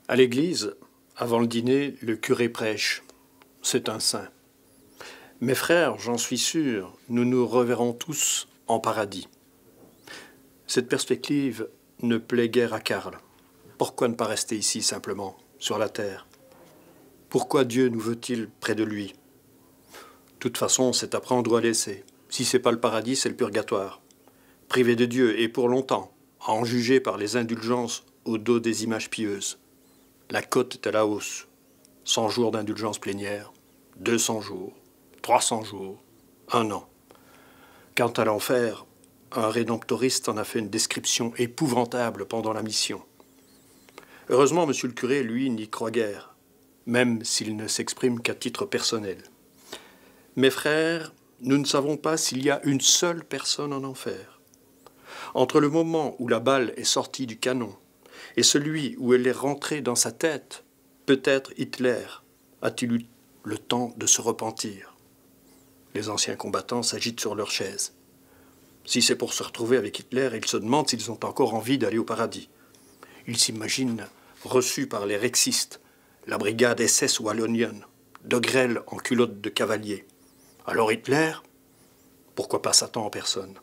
À l'église, avant le dîner, le curé prêche. C'est un saint. Mes frères, j'en suis sûr, nous nous reverrons tous en paradis. Cette perspective ne plaît guère à Karl. Pourquoi ne pas rester ici simplement, sur la terre? Pourquoi Dieu nous veut-il près de lui? De toute façon, c'est à prendre ou à laisser. Si c'est pas le paradis, c'est le purgatoire. Privé de Dieu, et pour longtemps, à en juger par les indulgences au dos des images pieuses. La cote est à la hausse. 100 jours d'indulgence plénière, 200 jours, 300 jours, 1 an. Quant à l'enfer, un rédemptoriste en a fait une description épouvantable pendant la mission. Heureusement, monsieur le curé, lui, n'y croit guère, même s'il ne s'exprime qu'à titre personnel. Mes frères, nous ne savons pas s'il y a une seule personne en enfer. Entre le moment où la balle est sortie du canon et celui où elle est rentrée dans sa tête, peut-être Hitler a-t-il eu le temps de se repentir. Les anciens combattants s'agitent sur leurs chaises. Si c'est pour se retrouver avec Hitler, ils se demandent s'ils ont encore envie d'aller au paradis. Ils s'imaginent reçus par les rexistes, la brigade SS wallonienne, de grêle en culotte de cavalier. Alors Hitler, pourquoi pas Satan en personne?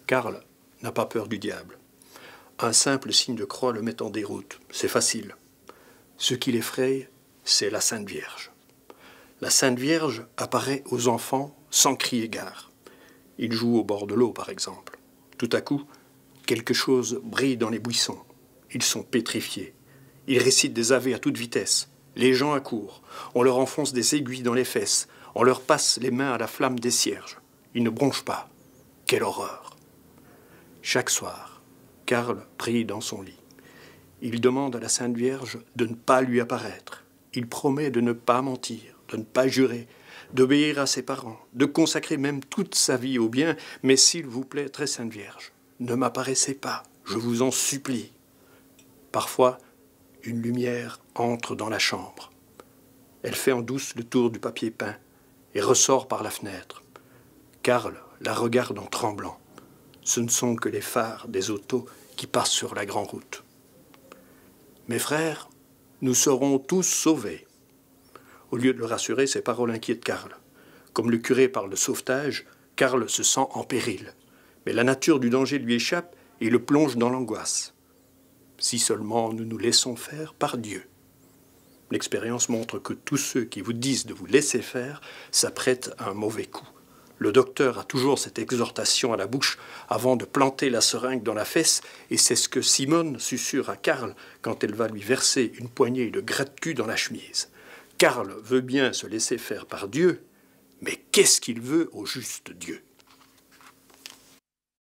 Karl n'a pas peur du diable. Un simple signe de croix le met en déroute. C'est facile. Ce qui l'effraie, c'est la Sainte Vierge. La Sainte Vierge apparaît aux enfants sans crier gare. Ils jouent au bord de l'eau, par exemple. Tout à coup, quelque chose brille dans les buissons. Ils sont pétrifiés. Ils récitent des avés à toute vitesse. Les gens accourent. On leur enfonce des aiguilles dans les fesses. On leur passe les mains à la flamme des cierges. Ils ne bronchent pas. Quelle horreur! Chaque soir, Karl prie dans son lit. Il demande à la Sainte Vierge de ne pas lui apparaître. Il promet de ne pas mentir, de ne pas jurer, d'obéir à ses parents, de consacrer même toute sa vie au bien. Mais s'il vous plaît, très Sainte Vierge, ne m'apparaissez pas, je vous en supplie. Parfois, une lumière entre dans la chambre. Elle fait en douce le tour du papier peint et ressort par la fenêtre. Karl la regarde en tremblant. Ce ne sont que les phares des autos qui passent sur la grande route. Mes frères, nous serons tous sauvés. Au lieu de le rassurer, ces paroles inquiètent Karl. Comme le curé parle de sauvetage, Karl se sent en péril. Mais la nature du danger lui échappe et le plonge dans l'angoisse. Si seulement nous nous laissons faire par Dieu. L'expérience montre que tous ceux qui vous disent de vous laisser faire s'apprêtent à un mauvais coup. Le docteur a toujours cette exhortation à la bouche avant de planter la seringue dans la fesse, et c'est ce que Simone susurre à Karl quand elle va lui verser une poignée de gratte-cul dans la chemise. Karl veut bien se laisser faire par Dieu, mais qu'est-ce qu'il veut au juste Dieu ?